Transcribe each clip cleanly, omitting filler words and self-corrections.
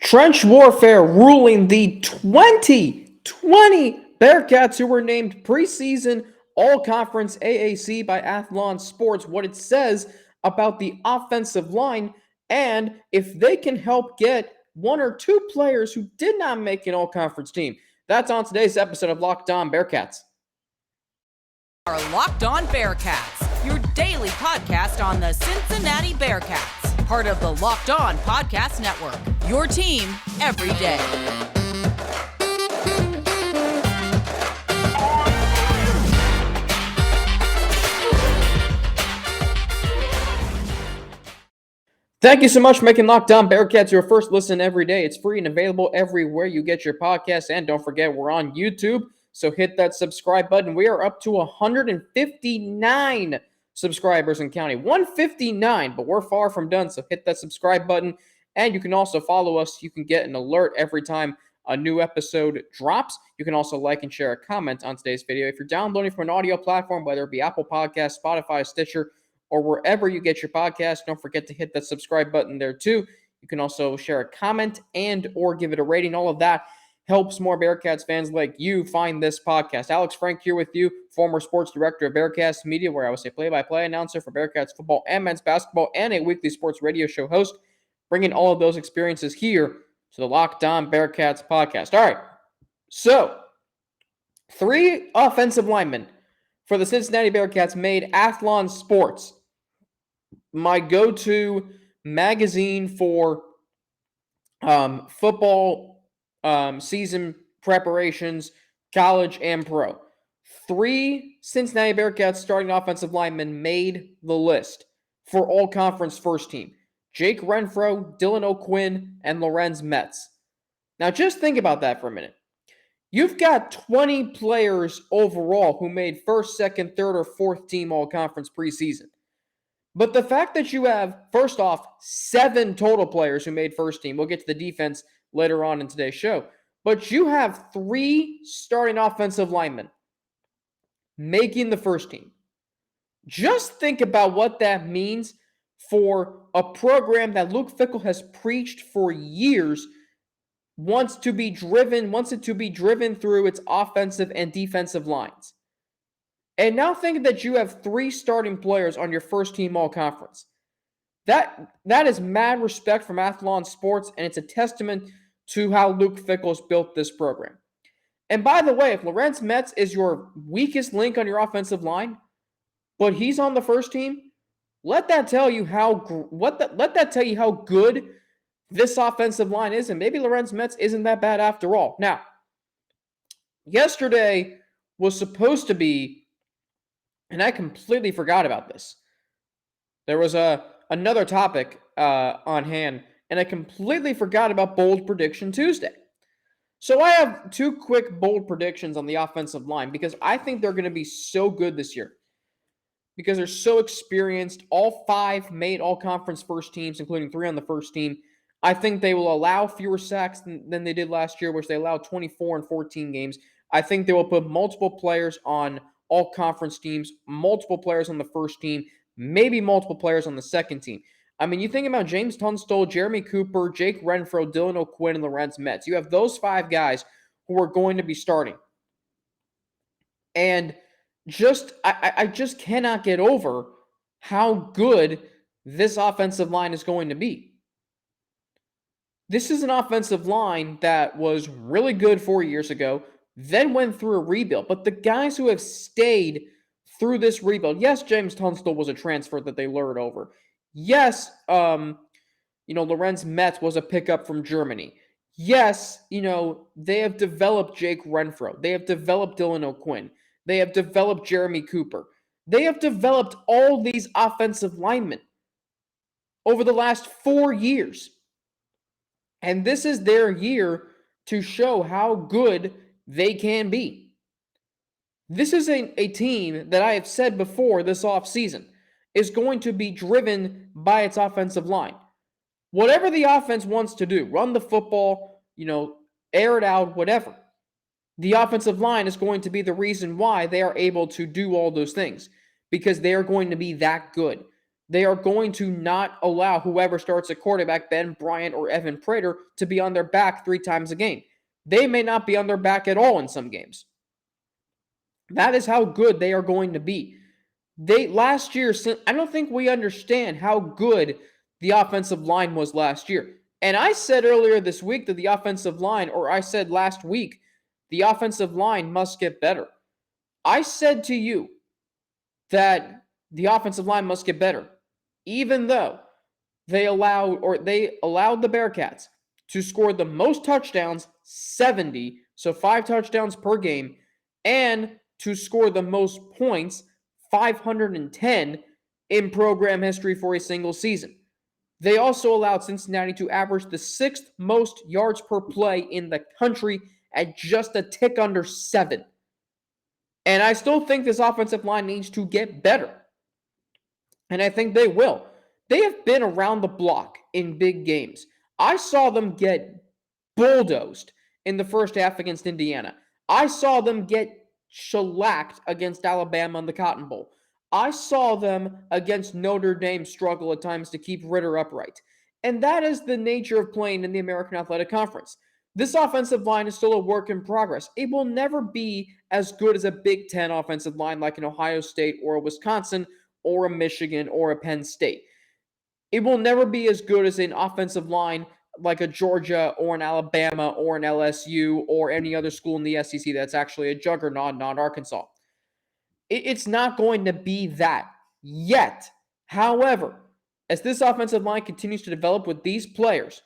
Trench warfare ruling the 2020 Bearcats, who were named preseason all-conference AAC by Athlon Sports, what it says about the offensive line, and if they can help get one or two players who did not make an all-conference team. That's on today's episode of Locked On Bearcats. Our Locked On Bearcats, your daily podcast on the Cincinnati Bearcats, part of the Locked On Podcast Network, your team every day. Thank you so much for making Locked On Bearcats your first listen every day. It's free and available everywhere you get your podcasts. And don't forget, we're on YouTube, so hit that subscribe button. We are up to 159 subscribers and counting. 159, but we're far from done, so hit that subscribe button. And you can also follow us. You can get an alert every time a new episode drops. You can also like and share a comment on today's video. If you're downloading from an audio platform, whether it be Apple Podcasts, Spotify, Stitcher, or wherever you get your podcast, don't forget to hit that subscribe button there too. You can also share a comment and or give it a rating. All of that helps more Bearcats fans like you find this podcast. Alex Frank here with you, former sports director of Bearcats Media, where I was a play-by-play announcer for Bearcats football and men's basketball, and a weekly sports radio show host, bringing all of those experiences here to the Locked On Bearcats podcast. All right, so 3 offensive linemen for the Cincinnati Bearcats made Athlon Sports my go-to magazine for football season preparations, college and pro. 3 Cincinnati Bearcats starting offensive linemen made the list for all-conference first team. Jake Renfro, Dylan O'Quinn, and Lorenz Metz. Now just think about that for a minute. You've got 20 players overall who made first, second, third, or fourth team all-conference preseason. But the fact that you have, first off, 7 total players who made first team, we'll get to the defense later on in today's show, but you have 3 starting offensive linemen making the first team. Just think about what that means for a program that Luke Fickell has preached for years wants it to be driven through its offensive and defensive lines. And now think that you have 3 starting players on your first team all-conference. That is mad respect from Athlon Sports, and it's a testament to how Luke Fickell's built this program. And by the way, if Lorenz Metz is your weakest link on your offensive line, but he's on the first team, let that tell you how good this offensive line is, and maybe Lorenz Metz isn't that bad after all. Now, yesterday was supposed to be, and I completely forgot about this. There was another topic on hand, and I completely forgot about Bold Prediction Tuesday. So I have 2 quick bold predictions on the offensive line because I think they're going to be so good this year. Because they're so experienced. All 5 made all-conference first teams, including 3 on the first team. I think they will allow fewer sacks than they did last year, which they allowed 24 in 14 games. I think they will put multiple players on all-conference teams, multiple players on the first team, maybe multiple players on the second team. I mean, you think about James Tunstall, Jeremy Cooper, Jake Renfro, Dylan O'Quinn, and Lorenz Metz. You have those 5 guys who are going to be starting. And I just cannot get over how good this offensive line is going to be. This is an offensive line that was really good 4 years ago, then went through a rebuild. But the guys who have stayed through this rebuild, yes, James Tunstall was a transfer that they lured over. Yes, Lorenz Metz was a pickup from Germany. Yes, they have developed Jake Renfro. They have developed Dylan O'Quinn. They have developed Jeremy Cooper. They have developed all these offensive linemen over the last 4 years. And this is their year to show how good they can be. This is a team that I have said before this offseason is going to be driven by its offensive line. Whatever the offense wants to do, run the football, air it out, whatever. The offensive line is going to be the reason why they are able to do all those things because they are going to be that good. They are going to not allow whoever starts at quarterback, Ben Bryant or Evan Prater, to be on their back 3 times a game. They may not be on their back at all in some games. That is how good they are going to be. Last year, I don't think we understand how good the offensive line was last year. And I said earlier this week that the offensive line, or I said last week, the offensive line must get better. I said to you that the offensive line must get better, even though they allowed the Bearcats to score the most touchdowns, 70, so 5 touchdowns per game, and to score the most points, 510, in program history for a single season. They also allowed Cincinnati to average the 6th most yards per play in the country at just a tick under 7. And I still think this offensive line needs to get better. And I think they will. They have been around the block in big games. I saw them get bulldozed in the first half against Indiana. I saw them get shellacked against Alabama in the Cotton Bowl. I saw them against Notre Dame struggle at times to keep Ritter upright. And that is the nature of playing in the American Athletic Conference. This offensive line is still a work in progress. It will never be as good as a Big Ten offensive line like an Ohio State or a Wisconsin or a Michigan or a Penn State. It will never be as good as an offensive line like a Georgia or an Alabama or an LSU or any other school in the SEC that's actually a juggernaut, not Arkansas. It's not going to be that yet. However, as this offensive line continues to develop with these players,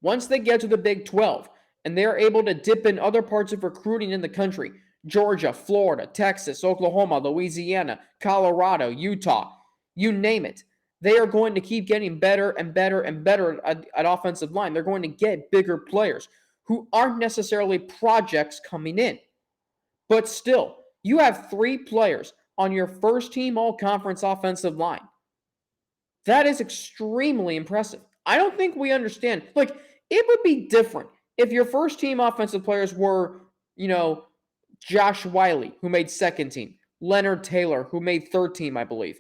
once they get to the Big 12 and they're able to dip in other parts of recruiting in the country, Georgia, Florida, Texas, Oklahoma, Louisiana, Colorado, Utah, you name it, they are going to keep getting better and better and better at offensive line. They're going to get bigger players who aren't necessarily projects coming in. But still, you have 3 players on your first team all-conference offensive line. That is extremely impressive. I don't think we understand. Like, it would be different if your first team offensive players were, Josh Wiley, who made second team, Leonard Taylor, who made third team, I believe,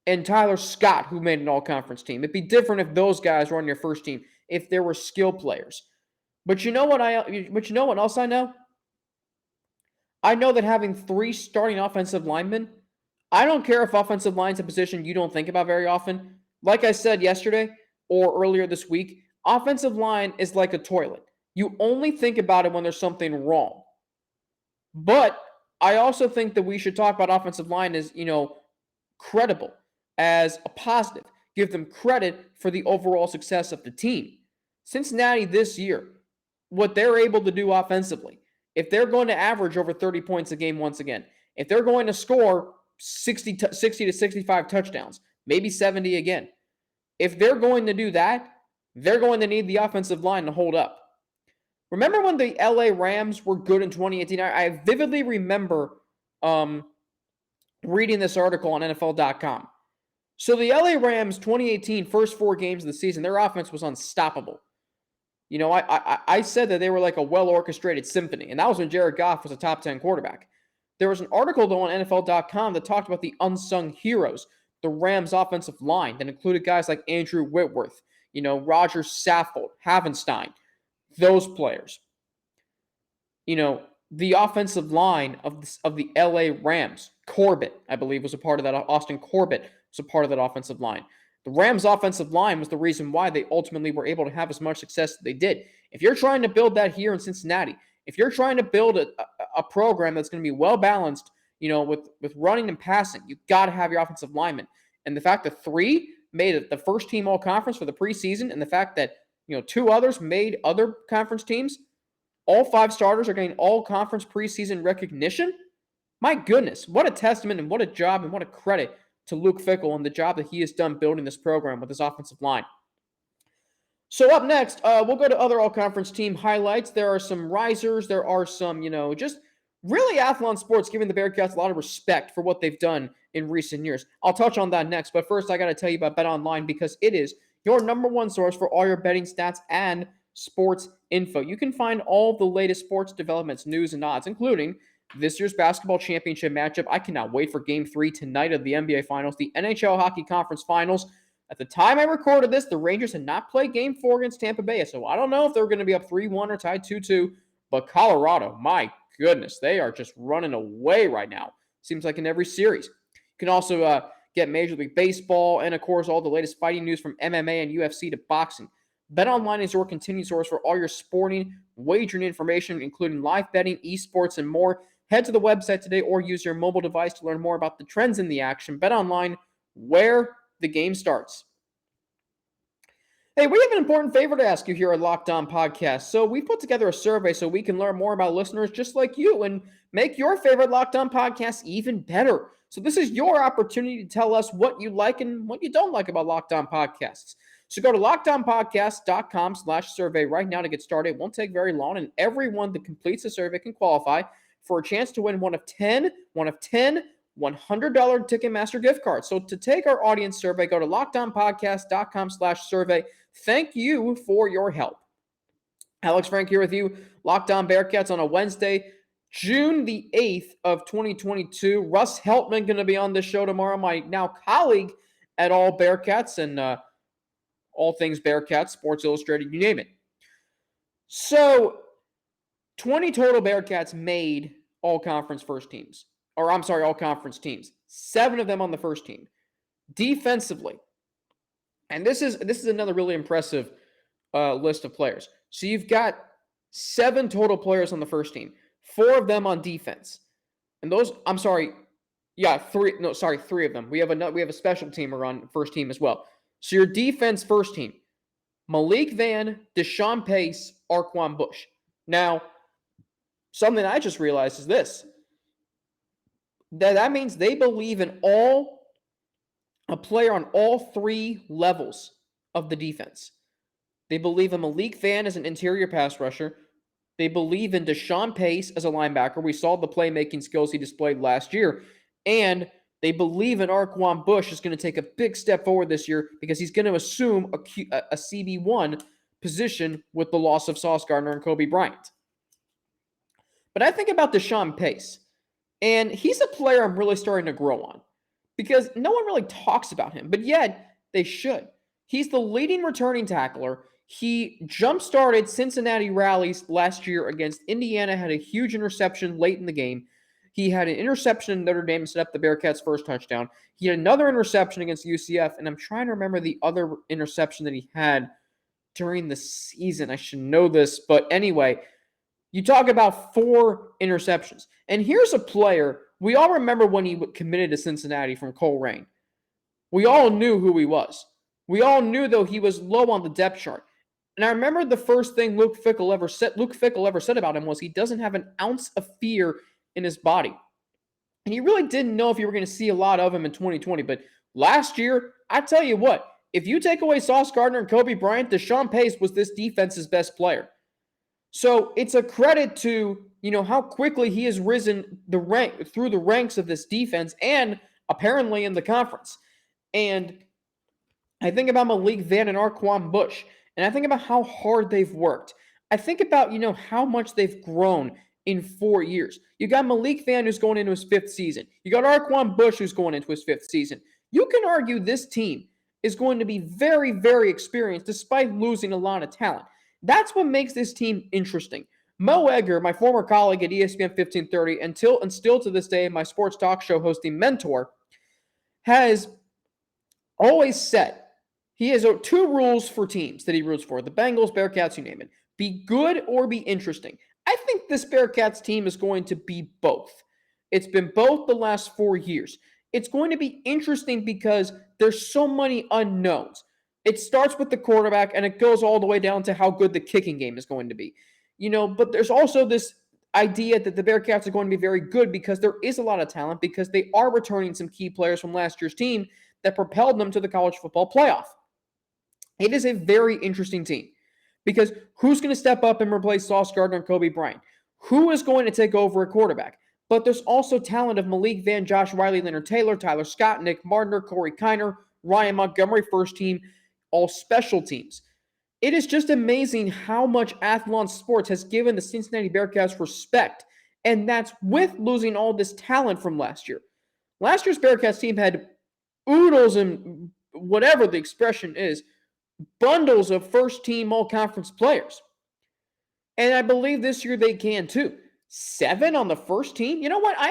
and Tyler Scott, who made an all-conference team. It'd be different if those guys were on your first team, if there were skill players. But you know what else I know? I know that having 3 starting offensive linemen, I don't care if offensive line's a position you don't think about very often. Like I said yesterday or earlier this week, offensive line is like a toilet. You only think about it when there's something wrong. But I also think that we should talk about offensive line as, credible, as a positive. Give them credit for the overall success of the team. Cincinnati this year, what they're able to do offensively, if they're going to average over 30 points a game once again, if they're going to score 60 to 65 touchdowns, maybe 70 again, if they're going to do that, they're going to need the offensive line to hold up. Remember when the LA Rams were good in 2018? I vividly remember reading this article on NFL.com. So the LA Rams 2018 first 4 games of the season, their offense was unstoppable. I said that they were like a well-orchestrated symphony, and that was when Jared Goff was a top 10 quarterback. There was an article, though, on NFL.com that talked about the unsung heroes, the Rams' offensive line, that included guys like Andrew Whitworth, Roger Saffold, Havenstein, those players. The offensive line of the LA Rams, Corbett, I believe, was a part of that. Austin Corbett was a part of that offensive line. The Rams' offensive line was the reason why they ultimately were able to have as much success as they did. If you're trying to build that here in Cincinnati, if you're trying to build a program that's going to be well-balanced, with running and passing, you've got to have your offensive linemen. And the fact that 3 made it the first team all-conference for the preseason, and the fact that, 2 others made other conference teams, all 5 starters are getting all-conference preseason recognition, my goodness, what a testament and what a job and what a credit to Luke Fickell and the job that he has done building this program with his offensive line. So up next, we'll go to other all-conference team highlights. There are some risers. There are some, just really Athlon Sports giving the Bearcats a lot of respect for what they've done in recent years. I'll touch on that next, but first I got to tell you about BetOnline because it is your number one source for all your betting stats and sports info. You can find all the latest sports developments, news, and odds, including this year's basketball championship matchup. I cannot wait for Game 3 tonight of the NBA Finals, the NHL Hockey Conference Finals. At the time I recorded this, the Rangers had not played Game 4 against Tampa Bay, so I don't know if they were going to be up 3-1 or tied 2-2, but Colorado, my goodness, they are just running away right now. Seems like in every series. You can also get Major League Baseball and, of course, all the latest fighting news from MMA and UFC to boxing. BetOnline is your continued source for all your sporting wagering information, including live betting, esports, and more. Head to the website today or use your mobile device to learn more about the trends in the action. BetOnline, where the game starts. Hey, we have an important favor to ask you here at Locked On Podcast. So we put together a survey so we can learn more about listeners just like you and make your favorite Locked On podcast even better. So this is your opportunity to tell us what you like and what you don't like about Locked On Podcasts. So go to lockedonpodcast.com/survey right now to get started. It won't take very long, and everyone that completes the survey can qualify for a chance to win one of 10 $100 Ticketmaster gift cards. So to take our audience survey, go to lockedonpodcast.com/survey. Thank you for your help. Alex Frank here with you, Locked On Bearcats on a Wednesday, June the 8th of 2022. Russ Heltman going to be on this show tomorrow, my now colleague at All Bearcats and all things Bearcats, Sports Illustrated, you name it. So 20 total Bearcats made all-conference teams. 7 of them on the first team. Defensively, and this is another really impressive list of players. So you've got 7 total players on the first team, 4 of them on defense. And those, 3 of them. We have a special teamer on first team as well. So your defense first team, Malik Vann, Deshaun Pace, Arquan Bush. Now, something I just realized is this. That means they believe in a player on all 3 levels of the defense. They believe in Malik Vann as an interior pass rusher. They believe in Deshaun Pace as a linebacker. We saw the playmaking skills he displayed last year. And they believe in Arquan Bush is going to take a big step forward this year because he's going to assume a CB1 position with the loss of Sauce Gardner and Kobe Bryant. But I think about Deshaun Pace, and he's a player I'm really starting to grow on because no one really talks about him, but yet they should. He's the leading returning tackler. He jump-started Cincinnati rallies last year against Indiana, had a huge interception late in the game. He had an interception in Notre Dame to set up the Bearcats' first touchdown. He had another interception against UCF, and I'm trying to remember the other interception that he had during the season. I should know this, but anyway, you talk about 4 interceptions. And here's a player, we all remember when he committed to Cincinnati from Coleraine. We all knew who he was. We all knew, though, he was low on the depth chart. And I remember the first thing Luke Fickell ever said about him was he doesn't have an ounce of fear in his body. And you really didn't know if you were going to see a lot of him in 2020. But last year, I tell you what, if you take away Sauce Gardner and Kobe Bryant, Deshaun Pace was this defense's best player. So it's a credit to, how quickly he has risen through the ranks of this defense and apparently in the conference. And I think about Malik Vann and Arquan Bush, and I think about how hard they've worked. I think about, how much they've grown in 4 years. You got Malik Vann who's going into his 5th season. You got Arquan Bush who's going into his 5th season. You can argue this team is going to be very, very experienced despite losing a lot of talent. That's what makes this team interesting. Mo Egger, my former colleague at ESPN 1530, and still to this day my sports talk show hosting mentor, has always said he has 2 rules for teams that he roots for. The Bengals, Bearcats, you name it. Be good or be interesting. I think this Bearcats team is going to be both. It's been both the last 4 years. It's going to be interesting because there's so many unknowns. It starts with the quarterback, and it goes all the way down to how good the kicking game is going to be. But there's also this idea that the Bearcats are going to be very good because there is a lot of talent, because they are returning some key players from last year's team that propelled them to the college football playoff. It is a very interesting team because who's going to step up and replace Sauce Gardner and Kobe Bryant? Who is going to take over a quarterback? But there's also talent of Malik Vann, Josh Wiley, Leonard Taylor, Tyler Scott, Nick Martiner, Corey Keiner, Ryan Montgomery, first team, all special teams. It is just amazing how much Athlon Sports has given the Cincinnati Bearcats respect And that's with losing all this talent from last year. Last year's Bearcats team had oodles and whatever the expression is, bundles of first-team all-conference players. And I believe this year they can too. 7 on the first team? You know what? I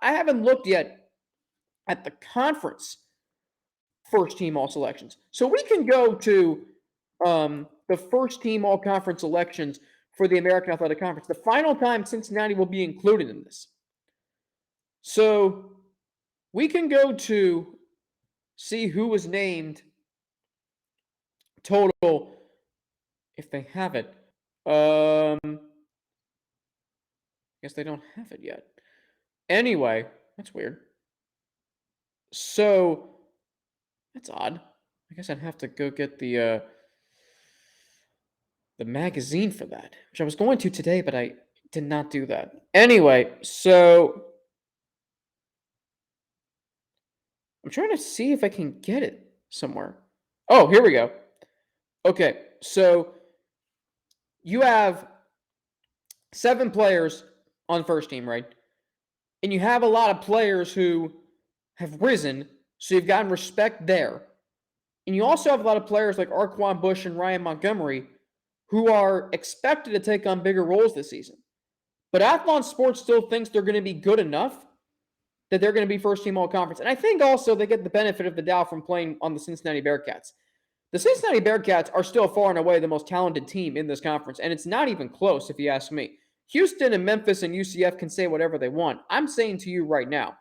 haven't looked yet at the conference first-team all-selections. So we can go to the first-team all-conference elections for the American Athletic Conference. The final time Cincinnati will be included in this. So we can go to see who was named total, if they have it. I guess they don't have it yet. Anyway, that's weird. So, that's odd. I guess I'd have to go get the magazine for that, which I was going to today, but I did not do that. Anyway, so I'm trying to see if I can get it somewhere. Oh, here we go. Okay, so you have 7 players on first team, right? And you have a lot of players who have risen, so you've gotten respect there. And you also have a lot of players like Arquan Bush and Ryan Montgomery who are expected to take on bigger roles this season. But Athlon Sports still thinks they're going to be good enough that they're going to be first-team all-conference. And I think also they get the benefit of the doubt from playing on the Cincinnati Bearcats. The Cincinnati Bearcats are still far and away the most talented team in this conference, and it's not even close if you ask me. Houston and Memphis and UCF can say whatever they want. I'm saying to you right now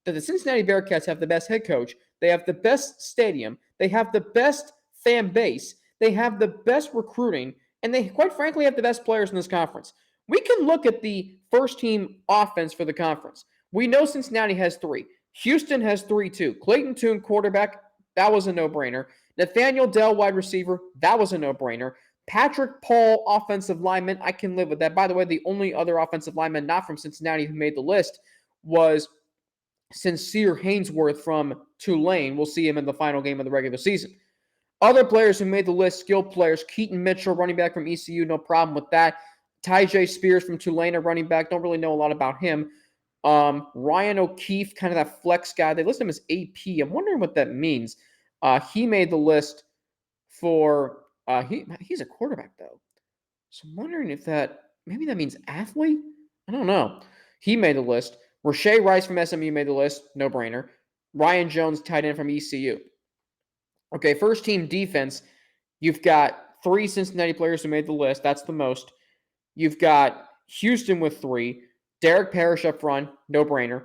that the Cincinnati Bearcats have the best head coach, they have the best stadium, they have the best fan base, they have the best recruiting, and they quite frankly have the best players in this conference. We can look at the first-team offense for the conference. We know Cincinnati has 3. Houston has 3 too. Clayton Tune, quarterback, that was a no-brainer. Nathaniel Dell, wide receiver, that was a no-brainer. Patrick Paul, offensive lineman, I can live with that. By the way, the only other offensive lineman not from Cincinnati who made the list was Sincere Hainsworth from Tulane. We'll see him in the final game of the regular season. Other players who made the list, skilled players, Keaton Mitchell, running back from ECU, no problem with that. Tyjae Spears from Tulane, a running back, don't really know a lot about him. Ryan O'Keefe, kind of that flex guy. They list him as AP. I'm wondering what that means. He made the list for he's a quarterback though. So I'm wondering if maybe that means athlete? I don't know. He made the list. Rashae Rice from SMU made the list. No-brainer. Ryan Jones, tight end from ECU. Okay, first team defense. You've got 3 Cincinnati players who made the list. That's the most. You've got Houston with 3. Derek Parrish up front. No-brainer.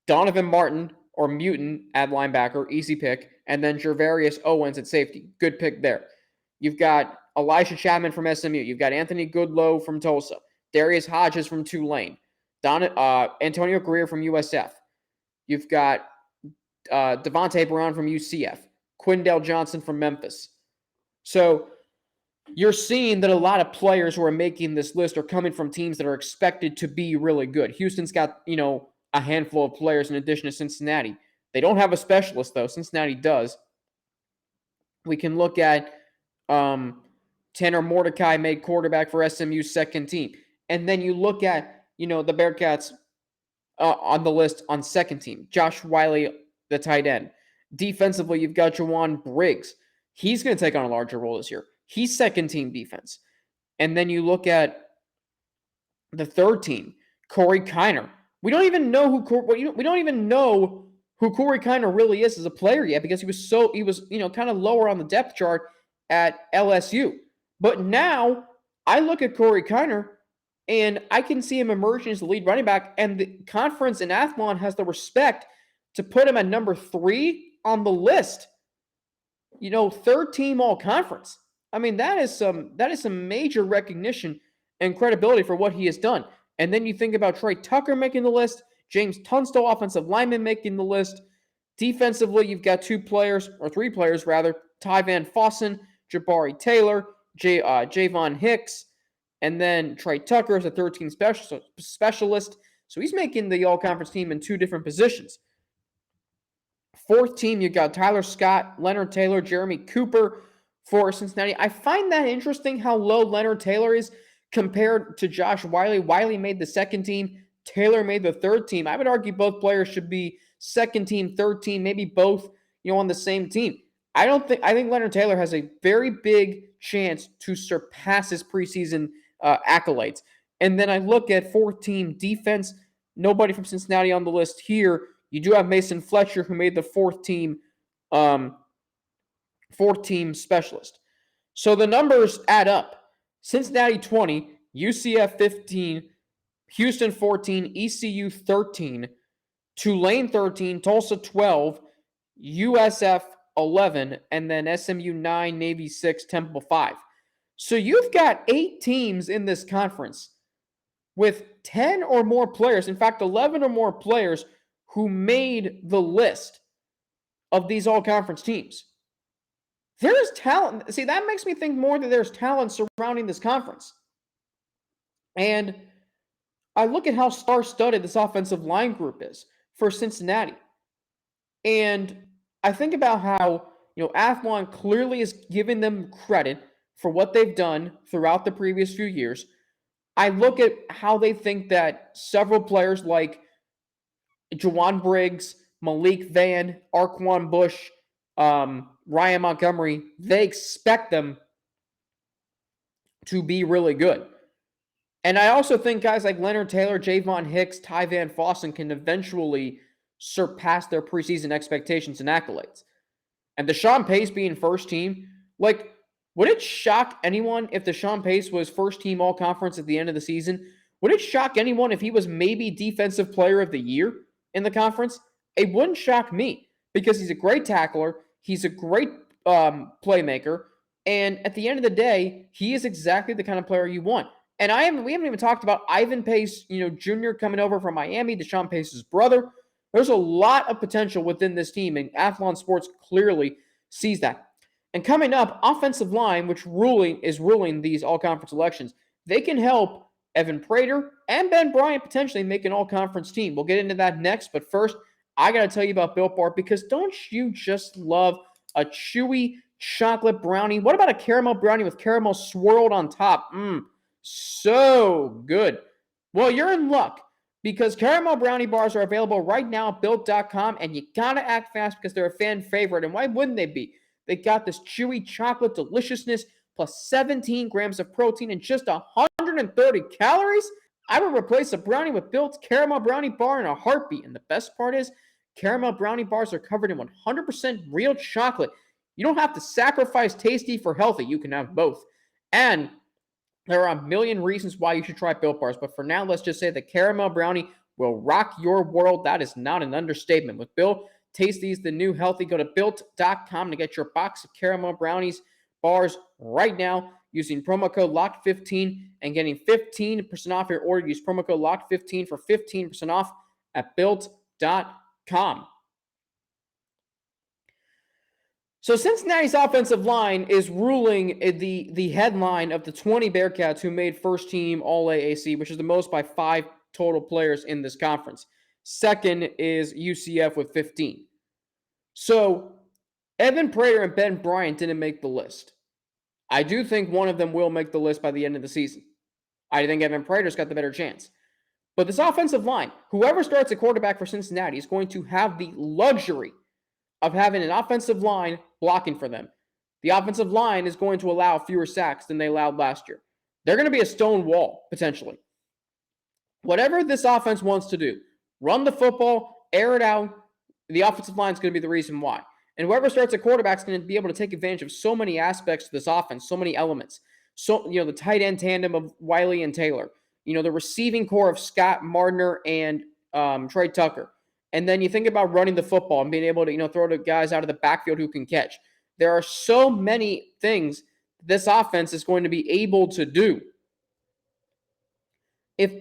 Donovan Martin or Mutant at linebacker. Easy pick. And then Jervarius Owens at safety. Good pick there. You've got Elisha Chapman from SMU. You've got Anthony Goodlow from Tulsa. Darius Hodges from Tulane. Antonio Greer from USF. You've got Devontae Brown from UCF. Quindell Johnson from Memphis. So you're seeing that a lot of players who are making this list are coming from teams that are expected to be really good. Houston's got, a handful of players in addition to Cincinnati. They don't have a specialist, though. Cincinnati does. We can look at Tanner Mordecai made quarterback for SMU's second team. And then you look at, the Bearcats on the list on second team. Josh Wiley, the tight end. Defensively, you've got Jawan Briggs. He's going to take on a larger role this year. He's second team defense. And then you look at the third team, Corey Keiner. We don't even know who Corey Keiner really is as a player yet because he was kind of lower on the depth chart at LSU. But now I look at Corey Keiner and I can see him emerging as the lead running back, and the conference in Athlon has the respect to put him at number 3 on the list. Third team all conference. I mean, that is some major recognition and credibility for what he has done. And then you think about Trey Tucker making the list, James Tunstall, offensive lineman, making the list. Defensively, you've got 3 players, Ty Van Fossen, Jabari Taylor, Javon Hicks, and then Trey Tucker is a third-team specialist. So he's making the all-conference team in 2 different positions. Fourth team, you've got Tyler Scott, Leonard Taylor, Jeremy Cooper for Cincinnati. I find that interesting how low Leonard Taylor is compared to Josh Wiley. Wiley made the second team. Taylor made the third team. I would argue both players should be second team, third team, maybe both, on the same team. I think Leonard Taylor has a very big chance to surpass his preseason accolades. And then I look at fourth team defense. Nobody from Cincinnati on the list here. You do have Mason Fletcher, who made the fourth team specialist. So the numbers add up. Cincinnati 20, UCF 15, Houston 14, ECU 13, Tulane 13, Tulsa 12, USF 11, and then SMU 9, Navy 6, Temple 5. So you've got 8 teams in this conference with 10 or more players, in fact, 11 or more players who made the list of these all-conference teams. There is talent. See, that makes me think more that there's talent surrounding this conference. And I look at how star-studded this offensive line group is for Cincinnati. And I think about how, Athlon clearly is giving them credit for what they've done throughout the previous few years. I look at how they think that several players like Jawan Briggs, Malik Van, Arquan Bush, Ryan Montgomery, they expect them to be really good. And I also think guys like Leonard Taylor, Javon Hicks, Ty Van Fossen can eventually surpass their preseason expectations and accolades. And Deshaun Pace being first team, would it shock anyone if Deshaun Pace was first team all-conference at the end of the season? Would it shock anyone if he was maybe defensive player of the year in the conference? It wouldn't shock me because he's a great tackler. He's a great playmaker. And at the end of the day, he is exactly the kind of player you want. And we haven't even talked about Ivan Pace, Jr. coming over from Miami, Deshaun Pace's brother. There's a lot of potential within this team, and Athlon Sports clearly sees that. And coming up, offensive line, which is ruling these all-conference elections, they can help Evan Prater and Ben Bryant potentially make an all-conference team. We'll get into that next, but first, I got to tell you about Built Bar, because don't you just love a chewy chocolate brownie? What about a caramel brownie with caramel swirled on top? So good. Well, you're in luck, because caramel brownie bars are available right now at Built.com, and you got to act fast because they're a fan favorite, and why wouldn't they be? They got this chewy chocolate deliciousness plus 17 grams of protein and just 130 calories. I would replace a brownie with Built's caramel brownie bar in a heartbeat. And the best part is, caramel brownie bars are covered in 100% real chocolate. You don't have to sacrifice tasty for healthy. You can have both. And there are a million reasons why you should try Built Bars. But for now, let's just say the caramel brownie will rock your world. That is not an understatement. With Built, Tasty's the new healthy. Go to Built.com to get your box of caramel brownies bars right now using promo code LOCKED15 and getting 15% off your order. Use promo code LOCKED15 for 15% off at Built.com. So Cincinnati's offensive line is ruling the headline of the 20 Bearcats who made first team All-AAC, which is the most by 5 total players in this conference. Second is UCF with 15. So Evan Prater and Ben Bryant didn't make the list. I do think one of them will make the list by the end of the season. I think Evan Prater's got the better chance. But this offensive line, whoever starts at quarterback for Cincinnati is going to have the luxury of having an offensive line blocking for them. The offensive line is going to allow fewer sacks than they allowed last year. They're going to be a stone wall, potentially. Whatever this offense wants to do, run the football, air it out, the offensive line is going to be the reason why. And whoever starts at quarterback is going to be able to take advantage of so many aspects of this offense, so many elements. So, the tight end tandem of Wiley and Taylor. The receiving core of Scott Mardner and Trey Tucker. And then you think about running the football and being able to, throw to guys out of the backfield who can catch. There are so many things this offense is going to be able to do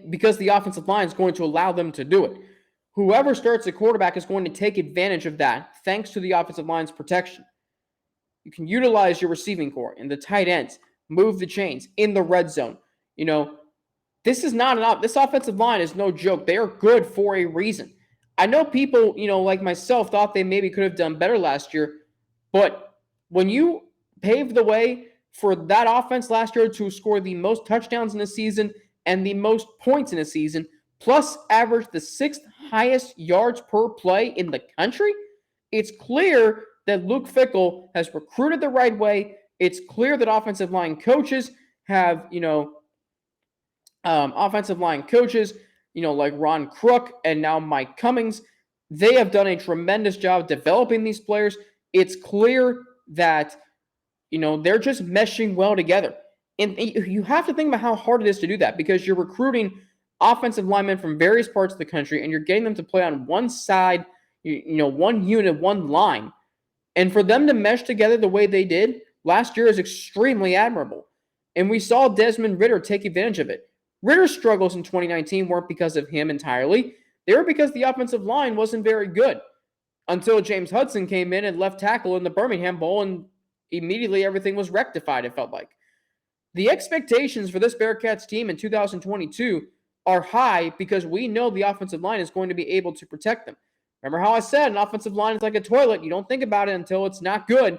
because the offensive line is going to allow them to do it. Whoever starts at quarterback is going to take advantage of that thanks to the offensive line's protection. You can utilize your receiving core and the tight ends, move the chains in the red zone. This offensive line is no joke. They are good for a reason. I know people, like myself, thought they maybe could have done better last year, but when you pave the way for that offense last year to score the most touchdowns in a season and the most points in a season, plus average the 6th highest yards per play in the country, it's clear that Luke Fickell has recruited the right way. It's clear that offensive line coaches have, like Ron Crook and now Mike Cummings, they have done a tremendous job developing these players. It's clear that, they're just meshing well together. And you have to think about how hard it is to do that because you're recruiting offensive linemen from various parts of the country and you're getting them to play on one side, one unit, one line. And for them to mesh together the way they did last year is extremely admirable. And we saw Desmond Ridder take advantage of it. Ridder's struggles in 2019 weren't because of him entirely. They were because the offensive line wasn't very good until James Hudson came in and left tackle in the Birmingham Bowl, and immediately everything was rectified, it felt like. The expectations for this Bearcats team in 2022 are high because we know the offensive line is going to be able to protect them. Remember how I said an offensive line is like a toilet. You don't think about it until it's not good.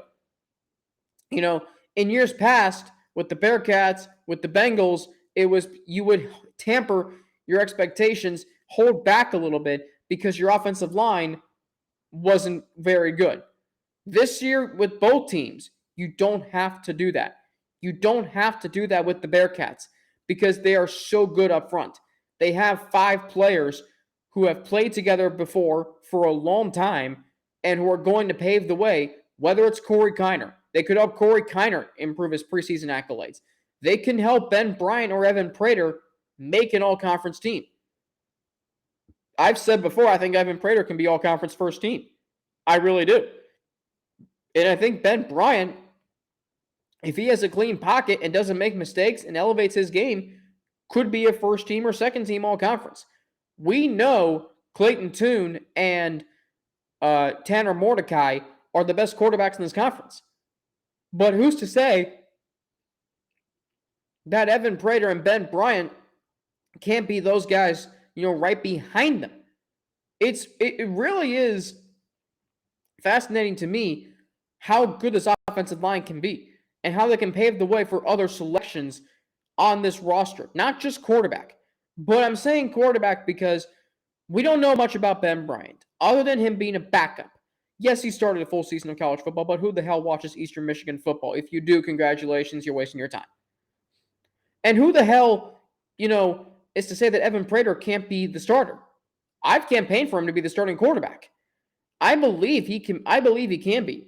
In years past, with the Bearcats, with the Bengals, it was you would tamper your expectations, hold back a little bit because your offensive line wasn't very good. This year with both teams, you don't have to do that. You don't have to do that with the Bearcats because they are so good up front. They have 5 players who have played together before for a long time and who are going to pave the way, whether it's Corey Keiner. They could help Corey Keiner improve his preseason accolades. They can help Ben Bryant or Evan Prater make an all-conference team. I've said before, I think Evan Prater can be all-conference first team. I really do. And I think Ben Bryant, if he has a clean pocket and doesn't make mistakes and elevates his game, could be a first team or second team all-conference. We know Clayton Tune and Tanner Mordecai are the best quarterbacks in this conference. But who's to say that Evan Prater and Ben Bryant can't be those guys, right behind them? It really is fascinating to me how good this offensive line can be and how they can pave the way for other selections on this roster. Not just quarterback, but I'm saying quarterback because we don't know much about Ben Bryant other than him being a backup. Yes, he started a full season of college football, but who the hell watches Eastern Michigan football? If you do, congratulations, you're wasting your time. And who the hell, is to say that Evan Prater can't be the starter? I've campaigned for him to be the starting quarterback. I believe he can be.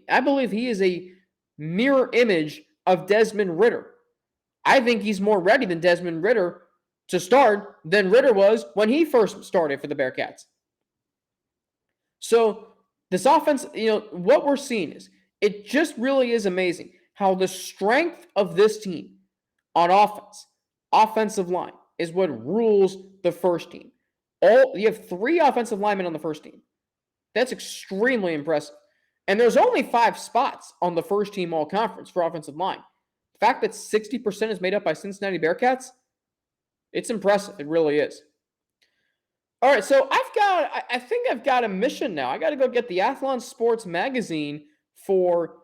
I believe he is a mirror image of Desmond Ridder. I think he's more ready than Desmond Ridder to start than Ridder was when he first started for the Bearcats. So this offense, what we're seeing is it just really is amazing how the strength of this team on offensive line, is what rules the first team. You have 3 offensive linemen on the first team. That's extremely impressive. And there's only 5 spots on the first team all-conference for offensive line. The fact that 60% is made up by Cincinnati Bearcats, it's impressive. It really is. All right, so I think I've got a mission now. I got to go get the Athlon Sports magazine for,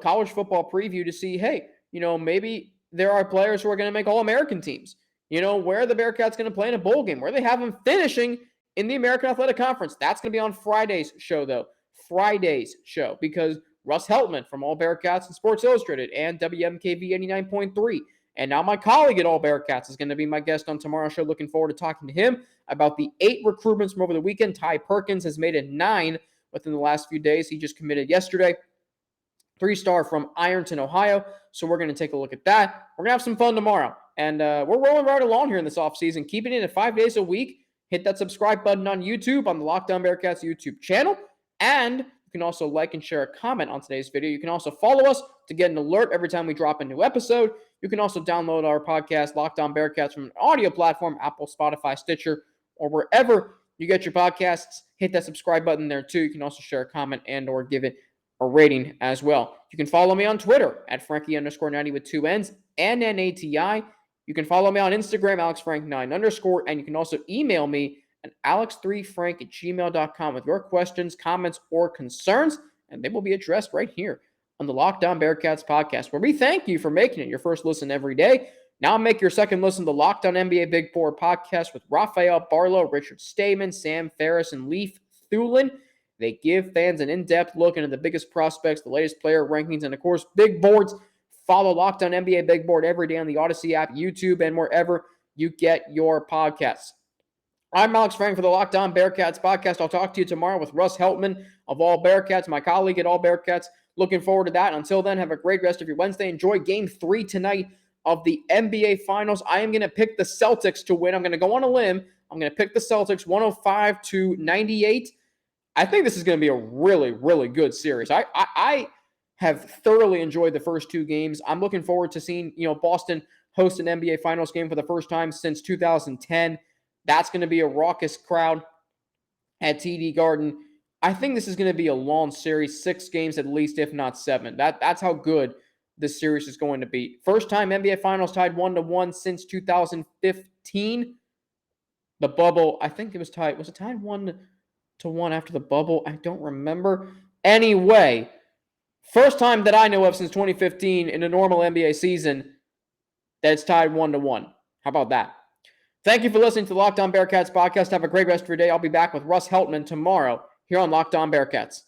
college football preview to see, hey, maybe there are players who are going to make All-American teams. Where are the Bearcats going to play in a bowl game? Where they have them finishing in the American Athletic Conference. That's going to be on Friday's show, though. Friday's show, because Russ Heltman from All Bearcats and Sports Illustrated and WMKV 89.3, and now my colleague at All Bearcats is going to be my guest on tomorrow's show. Looking forward to talking to him about the 8 recruitments from over the weekend. Ty Perkins has made it 9 within the last few days. He just committed yesterday. 3-star from Ironton, Ohio. So we're going to take a look at that. We're going to have some fun tomorrow. And we're rolling right along here in this offseason, keeping it at 5 days a week. Hit that subscribe button on YouTube, on the Locked On Bearcats YouTube channel. And you can also like and share a comment on today's video. You can also follow us to get an alert every time we drop a new episode. You can also download our podcast, Locked On Bearcats, from an audio platform, Apple, Spotify, Stitcher, or wherever you get your podcasts. Hit that subscribe button there too. You can also share a comment and or give it a rating as well. You can follow me on Twitter at Frankie_90 with 2 N's and NATI. You can follow me on Instagram, AlexFrank9_, and you can also email me at alex3frank@gmail.com with your questions, comments, or concerns, and they will be addressed right here on the Locked On Bearcats podcast, where we thank you for making it your first listen every day. Now make your second listen to the Locked On NBA Big Four podcast with Rafael Barlow, Richard Stamen, Sam Ferris, and Leif Thulin. They give fans an in-depth look into the biggest prospects, the latest player rankings, and of course, big boards. Follow Locked On NBA Big Board every day on the Odyssey app, YouTube, and wherever you get your podcasts. I'm Alex Frank for the Locked On Bearcats podcast. I'll talk to you tomorrow with Russ Heltman of All Bearcats, my colleague at All Bearcats. Looking forward to that. Until then, have a great rest of your Wednesday. Enjoy Game 3 tonight of the NBA Finals. I am going to pick the Celtics to win. I'm going to go on a limb. I'm going to pick the Celtics 105-98. I think this is going to be a really, really good series. I have thoroughly enjoyed the first two games. I'm looking forward to seeing, Boston host an NBA Finals game for the first time since 2010. That's going to be a raucous crowd at TD Garden. I think this is going to be a long series, 6 games at least, if not 7. That's how good this series is going to be. First time NBA Finals tied 1-1 since 2015. The bubble, I think it was tied. Was it tied 1-1 after the bubble? I don't remember. Anyway, first time that I know of since 2015 in a normal NBA season that it's tied 1-1. How about that? Thank you for listening to the Locked On Bearcats podcast. Have a great rest of your day. I'll be back with Russ Heltman tomorrow here on Locked On Bearcats.